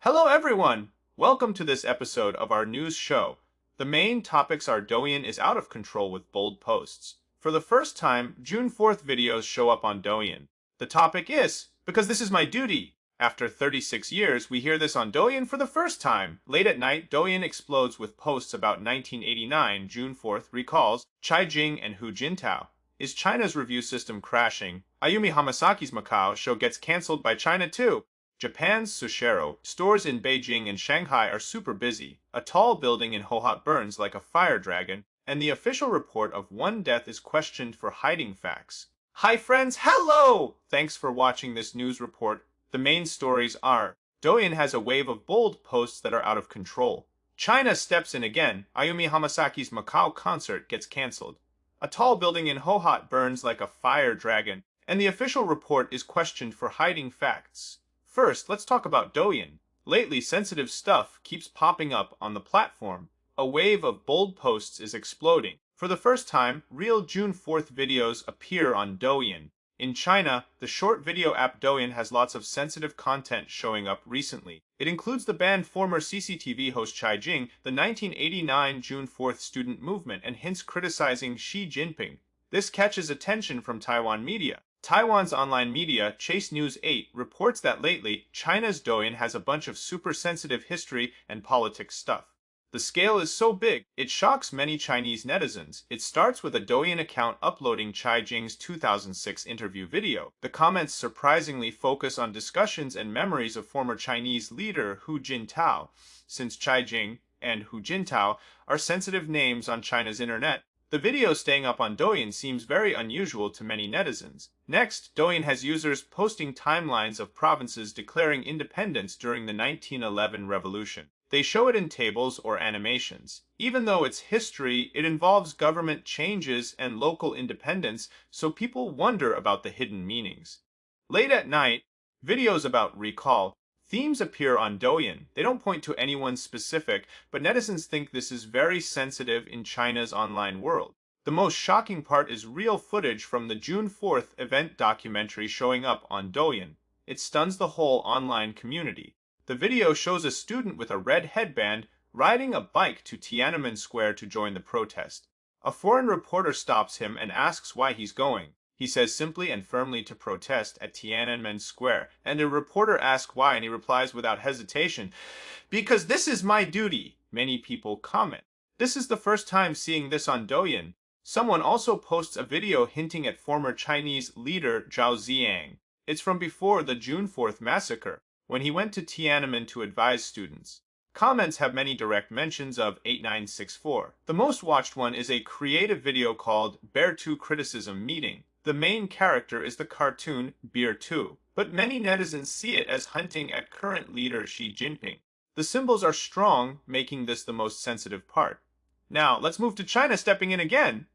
Hello everyone! Welcome to this episode of our news show. The main topics are Douyin is out of control with bold posts. For the first time, June 4th videos show up on Douyin. The topic is, because this is my duty. After 36 years, we hear this on Douyin for the first time. Late at night, Douyin explodes with posts about 1989. June 4th recalls Jing and Jintao. Is China's review system crashing? Ayumi Hamasaki's Macau show gets cancelled by China too. Japan's Sushiro stores in Beijing and Shanghai are super busy. A tall building in Hohhot burns like a fire dragon, and the official report of one death is questioned for hiding facts. Hi friends, hello! Thanks for watching this news report. The main stories are: Douyin has a wave of bold posts that are out of control. China steps in again. Ayumi Hamasaki's Macau concert gets cancelled. A tall building in Hohhot burns like a fire dragon, and the official report is questioned for hiding facts. First, let's talk about Douyin. Lately, sensitive stuff keeps popping up on the platform. A wave of bold posts is exploding. For the first time, real June 4th videos appear on Douyin. In China, the short video app Douyin has lots of sensitive content showing up recently. It includes the banned former CCTV host Jing, the 1989 June 4th student movement, and hints criticizing Xi Jinping. This catches attention from Taiwan media. Taiwan's online media, Chase News 8, reports that lately, China's Douyin has a bunch of super sensitive history and politics stuff. The scale is so big, it shocks many Chinese netizens. It starts with a Douyin account uploading Jing's 2006 interview video. The comments surprisingly focus on discussions and memories of former Chinese leader Hu Jintao. Since Jing and Hu Jintao are sensitive names on China's internet, the video staying up on Douyin seems very unusual to many netizens. Next, Douyin has users posting timelines of provinces declaring independence during the 1911 revolution. They show it in tables or animations. Even though it's history, it involves government changes and local independence, so people wonder about the hidden meanings. Late at night, videos about recall themes appear on Douyin. They don't point to anyone specific, but netizens think this is very sensitive in China's online world. The most shocking part is real footage from the June 4th event documentary showing up on Douyin. It stuns the whole online community. The video shows a student with a red headband riding a bike to Tiananmen Square to join the protest. A foreign reporter stops him and asks why he's going. He says simply and firmly to protest at Tiananmen Square, and a reporter asks why, and he replies without hesitation, "Because this is my duty." Many people comment. This is the first time seeing this on Douyin. Someone also posts a video hinting at former Chinese leader Zhao Ziyang. It's from before the June 4th massacre, when he went to Tiananmen to advise students. Comments have many direct mentions of 8964. The most watched one is a creative video called Bear 2 Criticism Meeting. The main character is the cartoon Bear 2, but many netizens see it as hunting at current leader Xi Jinping. The symbols are strong, making this the most sensitive part. Now, let's move to China stepping in again.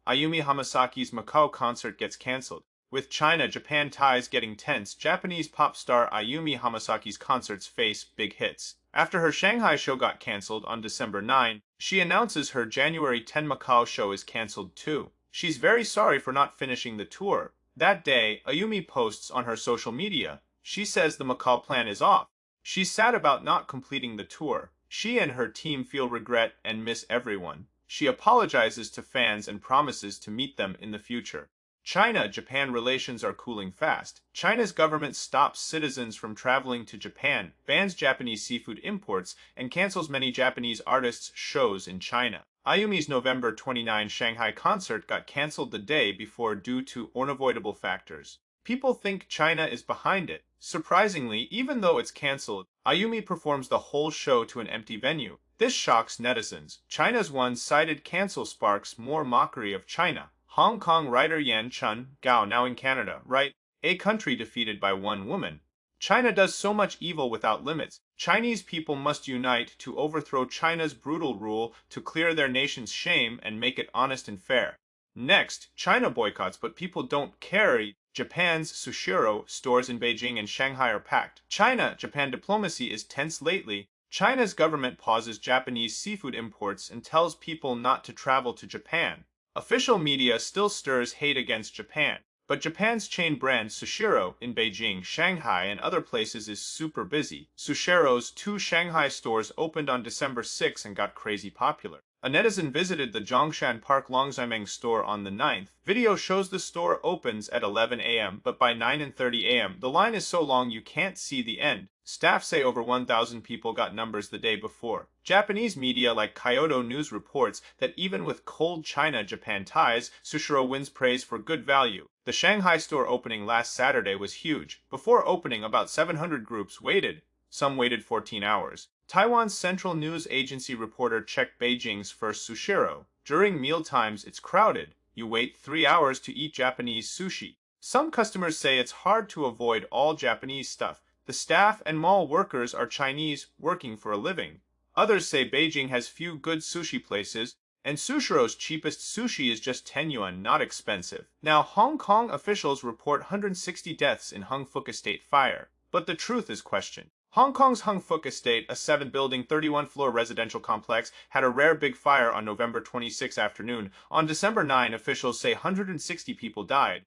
Ayumi Hamasaki's Macau concert gets cancelled. With China-Japan ties getting tense, Japanese pop star Ayumi Hamasaki's concerts face big hits. After her Shanghai show got cancelled on December 9, she announces her January 10 Macau show is cancelled too. She's very sorry for not finishing the tour. That day, Ayumi posts on her social media. She says the Macau plan is off. She's sad about not completing the tour. She and her team feel regret and miss everyone. She apologizes to fans and promises to meet them in the future. China-Japan relations are cooling fast. China's government stops citizens from traveling to Japan, bans Japanese seafood imports, and cancels many Japanese artists' shows in China. Ayumi's November 29 Shanghai concert got cancelled the day before due to unavoidable factors. People think China is behind it. Surprisingly, even though it's cancelled, Ayumi performs the whole show to an empty venue. This shocks netizens. China's one-sided cancel sparks more mockery of China. Hong Kong writer Yan Chun Gao, now in Canada, write, "A country defeated by one woman. China does so much evil without limits. Chinese people must unite to overthrow China's brutal rule, to clear their nation's shame and make it honest and fair." Next, China boycotts, but people don't care. Japan's Sushiro stores in Beijing and Shanghai are packed. China-Japan diplomacy is tense lately. China's government pauses Japanese seafood imports and tells people not to travel to Japan. Official media still stirs hate against Japan, But Japan's chain brand Sushiro in Beijing, Shanghai, and other places is super busy. Sushiro's 2 Shanghai stores opened on December 6 and got crazy popular. A netizen visited the Zhongshan Park Longzimeng store on the 9th. Video shows the store opens at 11 a.m., but by 9:30 a.m., the line is so long you can't see the end. Staff say over 1,000 people got numbers the day before. Japanese media like Kyodo News reports that even with cold China-Japan ties, Sushiro wins praise for good value. The Shanghai store opening last Saturday was huge. Before opening, about 700 groups waited. Some waited 14 hours. Taiwan's Central News Agency reporter checked Beijing's first Sushiro. During mealtimes, it's crowded. You wait 3 hours to eat Japanese sushi. Some customers say it's hard to avoid all Japanese stuff. The staff and mall workers are Chinese working for a living. Others say Beijing has few good sushi places, and Sushiro's cheapest sushi is just 10 yuan, not expensive. Now, Hong Kong officials report 160 deaths in Hung Fook Estate fire, but the truth is questioned. Hong Kong's Hung Fook Estate, a 7-building, 31-floor residential complex, had a rare big fire on November 26 afternoon. On December 9, officials say 160 people died,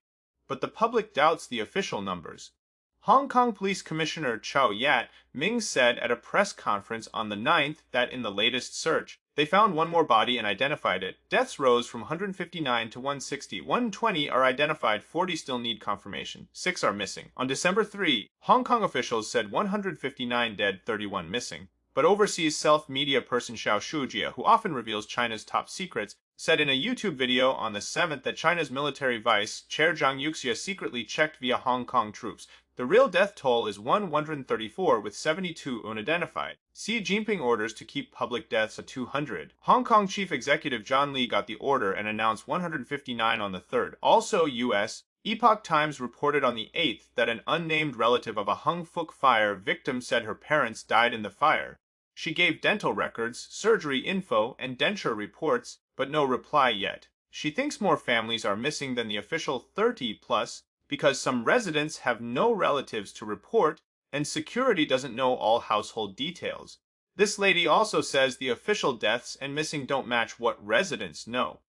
but the public doubts the official numbers. Hong Kong Police Commissioner Chow Yat Ming said at a press conference on the 9th that in the latest search, they found one more body and identified it. Deaths rose from 159 to 160. 120 are identified, 40 still need confirmation. 6 are missing. On December 3, Hong Kong officials said 159 dead, 31 missing. But overseas self-media person Xiao Shujia, who often reveals China's top secrets, said in a YouTube video on the 7th that China's military vice chair Zhang Yuxia secretly checked via Hong Kong troops. The real death toll is 134 with 72 unidentified. Xi Jinping orders to keep public deaths at 200. Hong Kong Chief Executive John Lee got the order and announced 159 on the 3rd. Also U.S. Epoch Times reported on the 8th that an unnamed relative of a Hung Fook fire victim said her parents died in the fire. She gave dental records, surgery info, and denture reports, but no reply yet. She thinks more families are missing than the official 30+, because some residents have no relatives to report, and security doesn't know all household details. This lady also says the official deaths and missing don't match what residents know.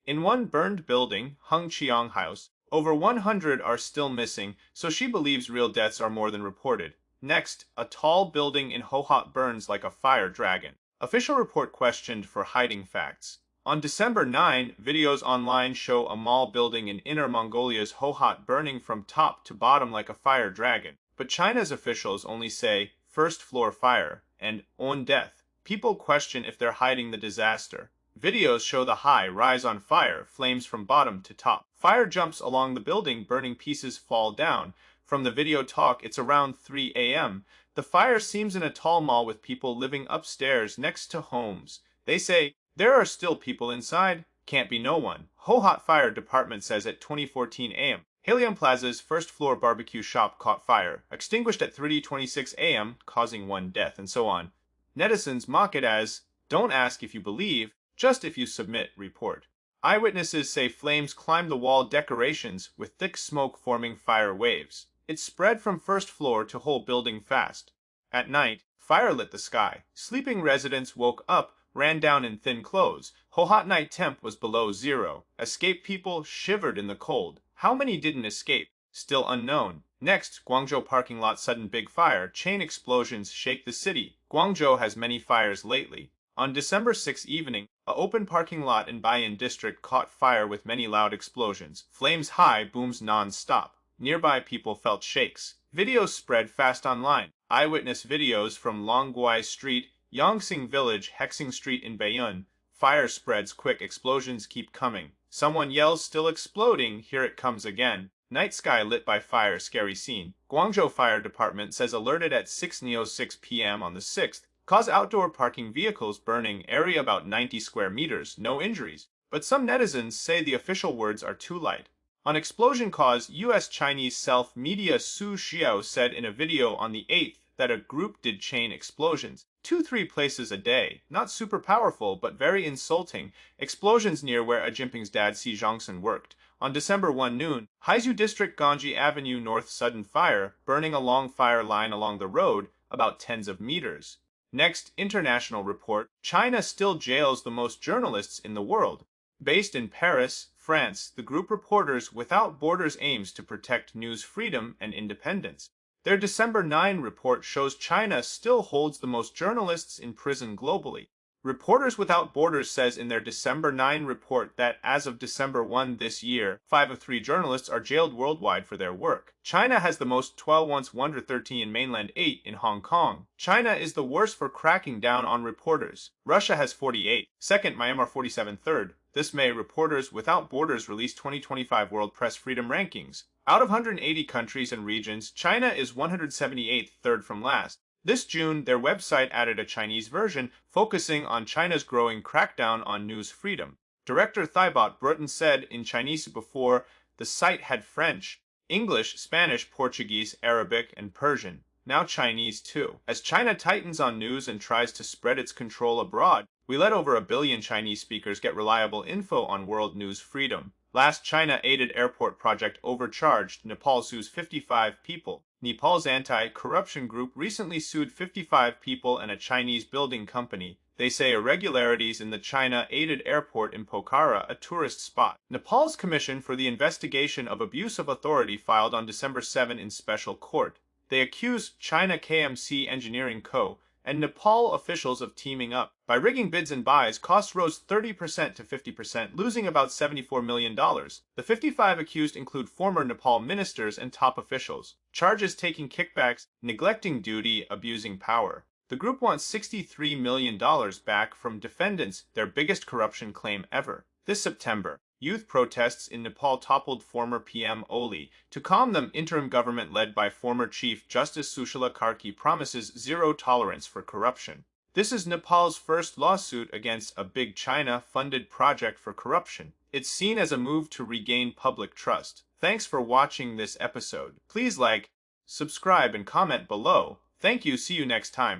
In one burned building, Hung Chiang House, over 100 are still missing, so she believes real deaths are more than reported. Next, a tall building in Hohhot burns like a fire dragon. Official report questioned for hiding facts. On December 9, videos online show a mall building in Inner Mongolia's Hohhot burning from top to bottom like a fire dragon. But China's officials only say, first floor fire, and on death. People question if they're hiding the disaster. Videos show the high rise on fire, flames from bottom to top. Fire jumps along the building, burning pieces fall down. From the video talk, it's around 3 a.m. The fire seems in a tall mall with people living upstairs next to homes. They say, there are still people inside. Can't be no one. Hohhot Fire Department says at 20:14 a.m. Helium Plaza's first-floor barbecue shop caught fire, extinguished at 3:26 a.m., causing 1 death, and so on. Netizens mock it as, don't ask if you believe, just if you submit, report. Eyewitnesses say flames climbed the wall decorations, with thick smoke forming fire waves. It spread from first floor to whole building fast. At night, fire lit the sky. Sleeping residents woke up, ran down in thin clothes. Hohhot night temp was below 0. Escaped people shivered in the cold. How many didn't escape? Still unknown. Next, Guangzhou parking lot sudden big fire. Chain explosions shake the city. Guangzhou has many fires lately. On December 6 evening, a open parking lot in Bayan district caught fire with many loud explosions. Flames high, booms non-stop. Nearby people felt shakes. Videos spread fast online. Eyewitness videos from Longguai Street, Yongxing Village, Hexing Street in Baiyun. Fire spreads quick, explosions keep coming. Someone yells, still exploding, here it comes again. Night sky lit by fire, scary scene. Guangzhou Fire Department says alerted at 6:06 p.m. on the 6th. Cause outdoor parking vehicles burning, area about 90 square meters, no injuries. But some netizens say the official words are too light. On explosion cause, U.S.-Chinese self-media Su Xiao said in a video on the 8th that a group did chain explosions. 2-3 places a day. Not super powerful, but very insulting. Explosions near where Jinping's dad Xi Jinping worked. On December 1 noon, Haizu District Ganji Avenue North sudden fire, burning a long fire line along the road, about tens of meters. Next, international report. China still jails the most journalists in the world. Based in Paris, France, the group Reporters Without Borders aims to protect news freedom and independence. Their December 9 report shows China still holds the most journalists in prison globally. Reporters Without Borders says in their December 9 report that as of December 1 this year, 5 of 3 journalists are jailed worldwide for their work. China has the most 12 once 113 in mainland 8 in Hong Kong. China is the worst for cracking down on reporters. Russia has 48. Second, Myanmar 47. Third, this May, Reporters Without Borders released 2025 World Press Freedom Rankings. Out of 180 countries and regions, China is 178th, third from last. This June, their website added a Chinese version focusing on China's growing crackdown on news freedom. Director Thibaut Breton said in Chinese before, the site had French, English, Spanish, Portuguese, Arabic, and Persian. Now Chinese too. As China tightens on news and tries to spread its control abroad, we let over 1 billion Chinese speakers get reliable info on world news freedom. Last China-aided airport project overcharged Nepal sues 55 people. Nepal's anti-corruption group recently sued 55 people and a Chinese building company. They say irregularities in the China-aided airport in Pokhara, a tourist spot. Nepal's Commission for the Investigation of Abuse of Authority filed on December 7 in special court. They accuse China KMC Engineering Co. and Nepal officials of teaming up. By rigging bids and buys, costs rose 30% to 50%, losing about $74 million. The 55 accused include former Nepal ministers and top officials. Charges taking kickbacks, neglecting duty, abusing power. The group wants $63 million back from defendants, their biggest corruption claim ever. This September, youth protests in Nepal toppled former PM Oli. To calm them, interim government led by former Chief Justice Sushila Karki promises zero tolerance for corruption. This is Nepal's first lawsuit against a big China-funded project for corruption. It's seen as a move to regain public trust. Thanks for watching this episode. Please like, subscribe, and comment below. Thank you. See you next time.